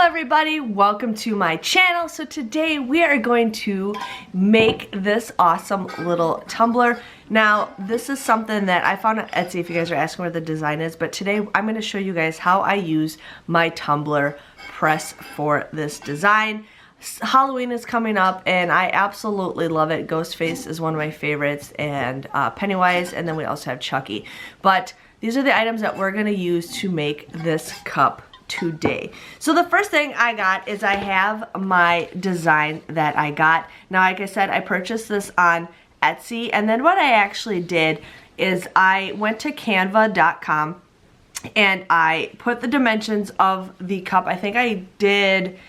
everybody, welcome to my channel. So today we are going to make this awesome little tumbler. Now this is something that I found on Etsy if you guys are asking where the design is, but today I'm going to show you guys how I use my tumbler press for this design. Halloween is coming up and I absolutely love it. Ghostface is one of my favorites, and Pennywise, and then we also have Chucky. But these are the items that we're going to use to make this cup today. So the first thing I got is I have my design that I got. Now like I said, I purchased this on Etsy, and then what I actually did is I went to canva.com and I put the dimensions of the cup. I think I did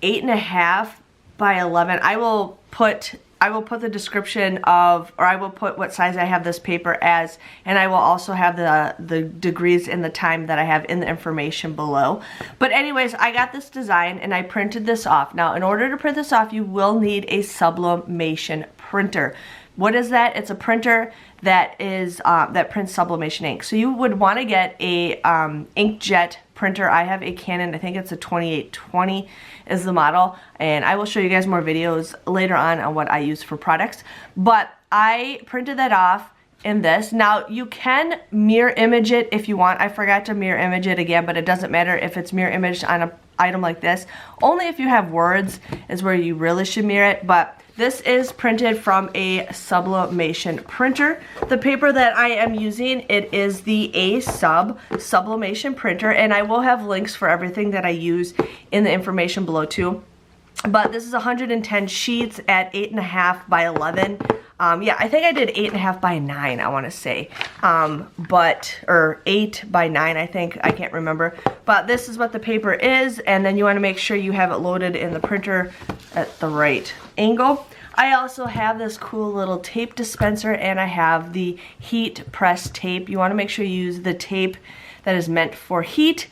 8.5 by 11. I will put the description of, or I will put what size I have this paper as, and I will also have the degrees and the time that I have in the information below. But anyways, I got this design and I printed this off. Now in order to print this off, you will need a sublimation printer. What is that? It's a printer that is that prints sublimation ink. So you would want to get a inkjet printer. I have a Canon, I think it's a 2820 is the model, and I will show you guys more videos later on what I use for products. But I printed that off in this. Now you can mirror image it if you want. I forgot to mirror image it again, but it doesn't matter if it's mirror imaged on an item like this. Only if you have words is where you really should mirror it, but this is printed from a sublimation printer. The paper that I am using, it is the sublimation printer, and I will have links for everything that I use in the information below too. But this is 110 sheets at 8.5 by 11. Yeah, I think I did 8.5 by 9, I want to say. Or 8 by 9, I think. I can't remember. But this is what the paper is, and then you want to make sure you have it loaded in the printer at the right angle. I also have this cool little tape dispenser, and I have the heat press tape. You want to make sure you use the tape that is meant for heat.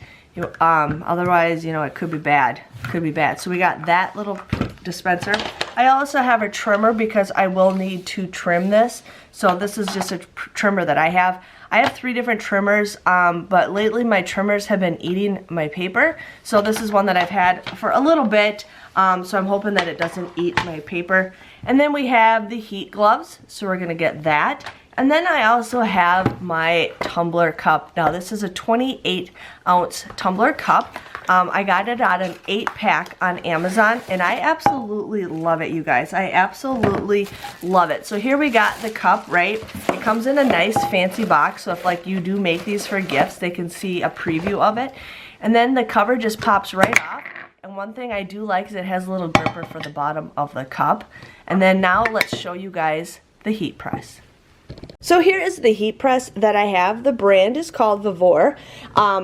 Otherwise, you know, it could be bad. Could be bad. So we got that little dispenser. I also have a trimmer because I will need to trim this. So this is just a trimmer that I have. I have 3 different trimmers, but lately my trimmers have been eating my paper. So this is one that I've had for a little bit, so I'm hoping that it doesn't eat my paper. And then we have the heat gloves, so we're going to get that. And then I also have my tumbler cup. Now this is a 28-ounce tumbler cup. I got it on an 8-pack on Amazon, and I absolutely love it, you guys. I absolutely love it. So here we got the cup, right? It comes in a nice fancy box, so if like you do make these for gifts, they can see a preview of it. And then the cover just pops right off. And one thing I do like is it has a little gripper for the bottom of the cup. And then now let's show you guys the heat press. So here is the heat press that I have. The brand is called Vevor,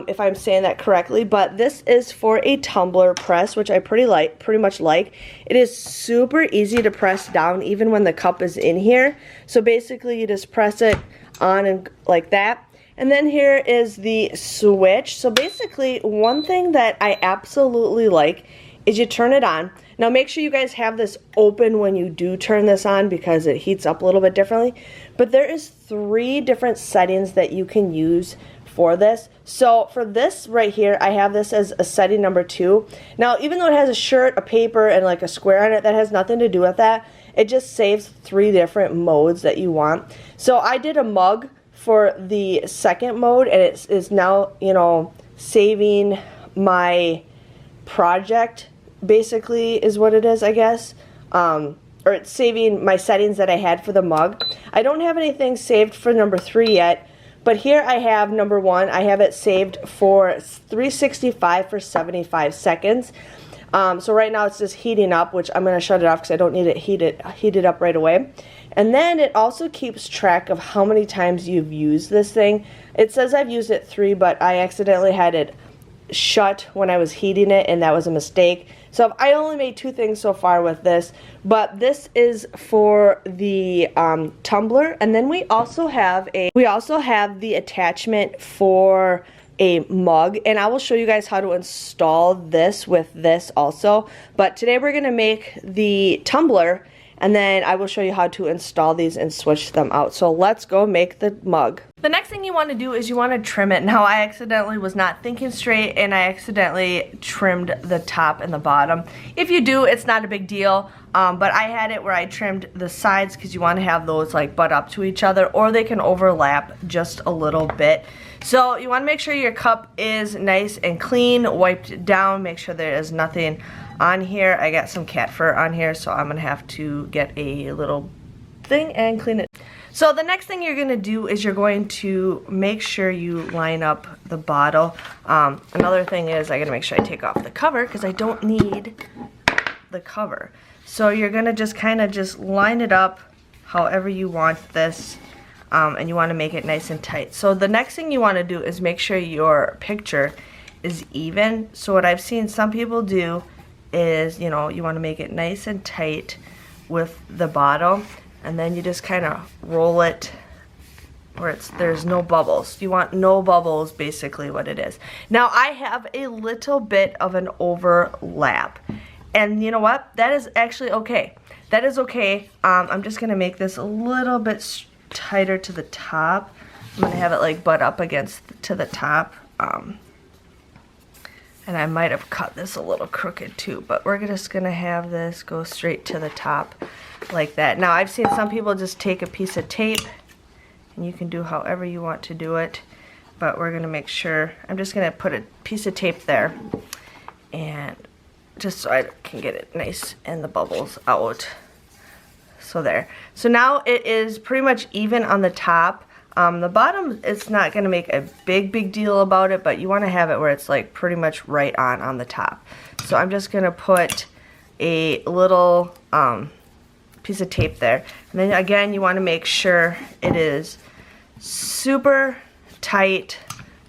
if I'm saying that correctly, but this is for a tumbler press, which I pretty much like. It is super easy to press down even when the cup is in here. So basically you just press it on and like that. And then here is the switch. So basically one thing that I absolutely like is you turn it on. Now make sure you guys have this open when you do turn this on because it heats up a little bit differently. But there is 3 different settings that you can use for this. So for this right here, I have this as a setting number 2. Now even though it has a shirt, a paper, and like a square on it, that has nothing to do with that. It just saves 3 different modes that you want. So I did a mug for the second mode, and it is now, you know, saving my project, basically is what it is, I guess. Or it's saving my settings that I had for the mug. I don't have anything saved for number 3 yet, but here I have number 1. I have it saved for 365 for 75 seconds. So right now it's just heating up, which I'm going to shut it off because I don't need it heated up right away. And then it also keeps track of how many times you've used this thing. It says I've used it 3, but I accidentally had it shut when I was heating it, and that was a mistake. So I only made 2 things so far with this, but this is for the tumbler. And then we also have the attachment for a mug, and I will show you guys how to install this with this also. But today we're gonna make the tumbler, and then I will show you how to install these and switch them out. So let's go make the mug. The next thing you want to do is you want to trim it. Now I accidentally was not thinking straight and I accidentally trimmed the top and the bottom. If you do, it's not a big deal, but I had it where I trimmed the sides because you want to have those like butt up to each other, or they can overlap just a little bit. So you want to make sure your cup is nice and clean, wiped down, make sure there is nothing on here. I got some cat fur on here, so I'm going to have to get a little thing and clean it. So the next thing you're going to do is you're going to make sure you line up the bottle. Another thing is I got to make sure I take off the cover because I don't need the cover. So you're going to just kind of just line it up however you want this, and you want to make it nice and tight. So the next thing you want to do is make sure your picture is even. So what I've seen some people do is, you know, you want to make it nice and tight with the bottle. And then you just kind of roll it where there's no bubbles. You want no bubbles, basically what it is. Now I have a little bit of an overlap. And you know what? That is actually okay. That is okay. I'm just going to make this a little bit tighter to the top. I'm going to have it like butt up against to the top. And I might have cut this a little crooked too, but we're just going to have this go straight to the top like that. Now I've seen some people just take a piece of tape, and you can do however you want to do it, but we're going to make sure, I'm just going to put a piece of tape there, and just so I can get it nice and the bubbles out. So there. So now it is pretty much even on the top. The bottom, it's not going to make a big deal about it, but you want to have it where it's like pretty much right on the top. So I'm just going to put a little piece of tape there. And then again, you want to make sure it is super tight.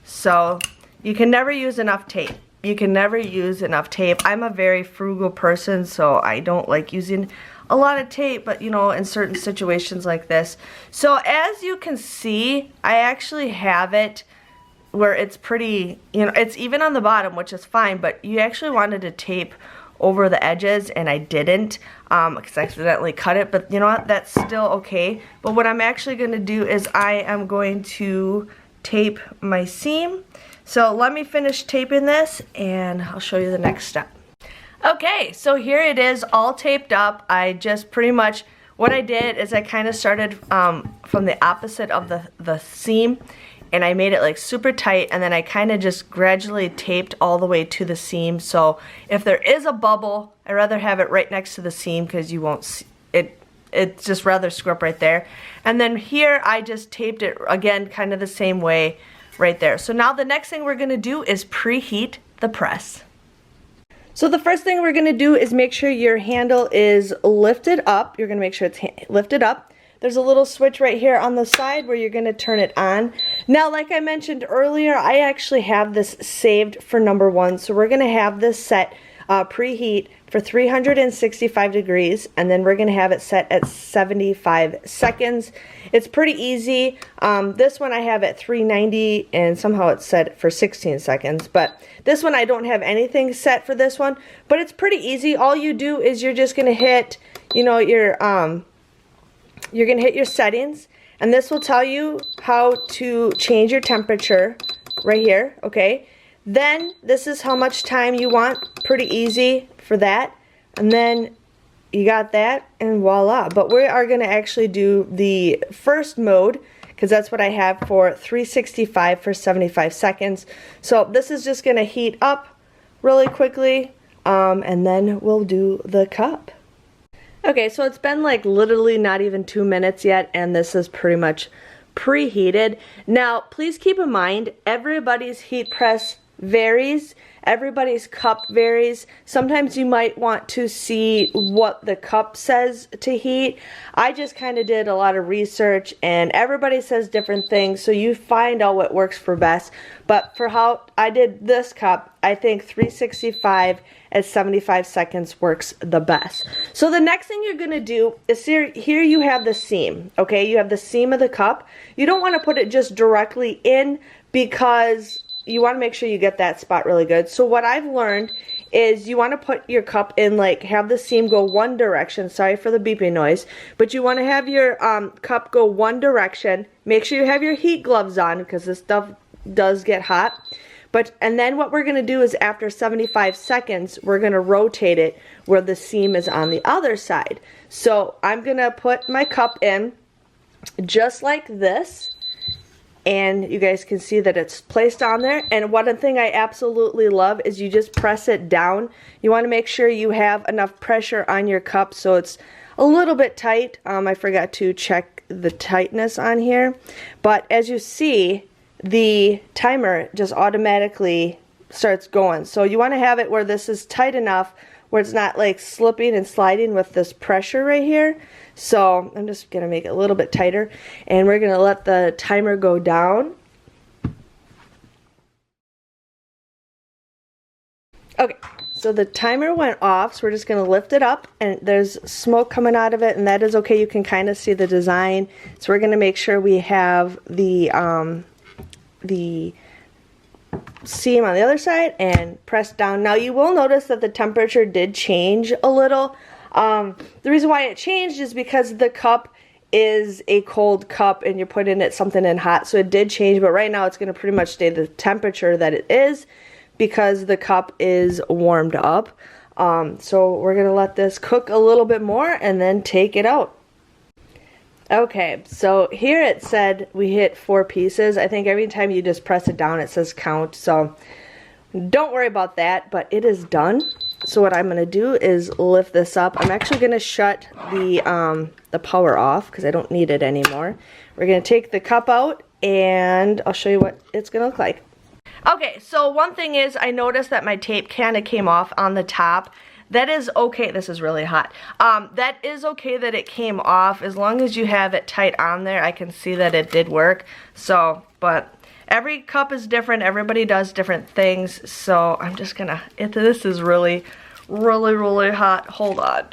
So you can never use enough tape. You can never use enough tape. I'm a very frugal person, so I don't like using a lot of tape, but you know, in certain situations like this. So as you can see, I actually have it where it's pretty, you know, it's even on the bottom, which is fine, but you actually wanted to tape over the edges, and I didn't because I accidentally cut it, but you know what, that's still okay. But what I'm actually going to do is I am going to tape my seam. So let me finish taping this and I'll show you the next step. Okay, so here it is all taped up. I just pretty much, what I did is I kind of started from the opposite of the seam, and I made it like super tight, and then I kind of just gradually taped all the way to the seam. So if there is a bubble, I'd rather have it right next to the seam because you won't see it. It's just rather screw up right there. And then here I just taped it again kind of the same way right there. So now the next thing we're going to do is preheat the press. So the first thing we're going to do is make sure your handle is lifted up. You're going to make sure it's lifted up. There's a little switch right here on the side where you're going to turn it on. Now, like I mentioned earlier, I actually have this saved for number 1. So we're going to have this set preheat for 365 degrees, and then we're going to have it set at 75 seconds. It's pretty easy. This one I have at 390, and somehow it's set for 16 seconds. But this one I don't have anything set for this one, but it's pretty easy. All you do is you're just going to hit, you know, your you're going to hit your settings, and this will tell you how to change your temperature right here, okay? Then this is how much time you want, pretty easy for that. And then you got that, and voila. But we are going to actually do the first mode because that's what I have for 365 for 75 seconds. So this is just going to heat up really quickly, and then we'll do the cup. Okay, so it's been like literally not even 2 minutes yet, and this is pretty much preheated. Now, please keep in mind, everybody's heat press varies. Everybody's cup varies. Sometimes you might want to see what the cup says to heat. I just kind of did a lot of research, and everybody says different things, so you find out what works for best. But for how I did this cup, I think 365 at 75 seconds works the best. So the next thing you're going to do is here you have the seam, okay? You have the seam of the cup. You don't want to put it just directly in because you want to make sure you get that spot really good. So what I've learned is you want to put your cup in, like, have the seam go one direction. Sorry for the beeping noise. But you want to have your cup go one direction. Make sure you have your heat gloves on because this stuff does get hot. And then what we're going to do is after 75 seconds, we're going to rotate it where the seam is on the other side. So I'm going to put my cup in just like this. And you guys can see that it's placed on there. And one thing I absolutely love is you just press it down. You want to make sure you have enough pressure on your cup so it's a little bit tight. I forgot to check the tightness on here. But as you see, the timer just automatically starts going. So you want to have it where this is tight enough where it's not like slipping and sliding with this pressure right here. So I'm just going to make it a little bit tighter, and we're going to let the timer go down. Okay, so the timer went off, so we're just going to lift it up, and there's smoke coming out of it, and that is okay. You can kind of see the design. So we're going to make sure we have the seam on the other side and press down. Now you will notice that the temperature did change a little. The reason why it changed is because the cup is a cold cup and you're putting it something in hot, so it did change, but right now it's going to pretty much stay the temperature that it is because the cup is warmed up. So we're going to let this cook a little bit more and then take it out. Okay, so here it said we hit 4 pieces. I think every time you just press it down it says count, so don't worry about that, but it is done. So what I'm going to do is lift this up. I'm actually going to shut the power off because I don't need it anymore. We're going to take the cup out and I'll show you what it's going to look like. Okay, so one thing is I noticed that my tape kind of came off on the top. That is okay. This is really hot. That is okay that it came off as long as you have it tight on there. I can see that it did work. So, but every cup is different. Everybody does different things. So I'm just gonna, this is really, really, really hot. Hold on.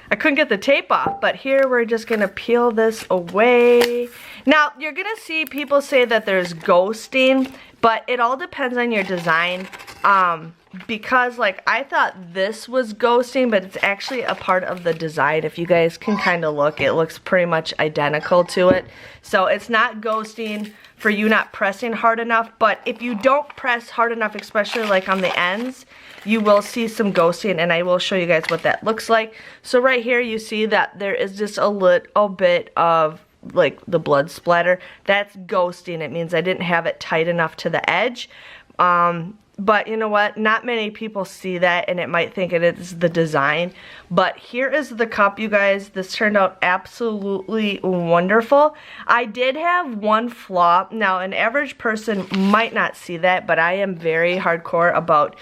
I couldn't get the tape off, but here we're just gonna peel this away. Now, you're gonna see people say that there's ghosting, but it all depends on your design. Because like I thought this was ghosting, but it's actually a part of the design. If you guys can kind of look, it looks pretty much identical to it. So it's not ghosting for you not pressing hard enough, but if you don't press hard enough, especially like on the ends, you will see some ghosting, and I will show you guys what that looks like. So right here you see that there is just a little bit of like the blood splatter. That's ghosting. It means I didn't have it tight enough to the edge. But you know what? Not many people see that, and it might think it is the design. But here is the cup, you guys. This turned out absolutely wonderful. I did have one flaw. Now, an average person might not see that, but I am very hardcore about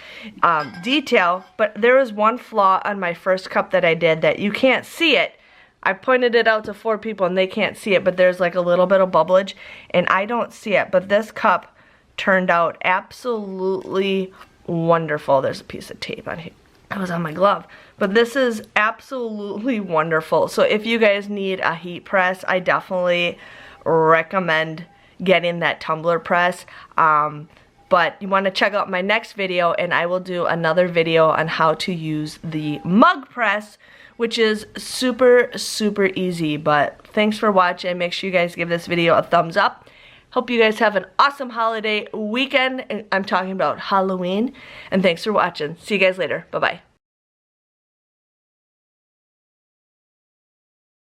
detail. But there was one flaw on my first cup that I did that you can't see it. I pointed it out to 4 people, and they can't see it, but there's like a little bit of bubblage, and I don't see it. But this cup turned out absolutely wonderful. There's a piece of tape on here. That was on my glove. But this is absolutely wonderful. So if you guys need a heat press, I definitely recommend getting that tumbler press. But you want to check out my next video, and I will do another video on how to use the mug press, which is super, super easy. But thanks for watching. Make sure you guys give this video a thumbs up. Hope you guys have an awesome holiday weekend. I'm talking about Halloween. And thanks for watching. See you guys later. Bye-bye.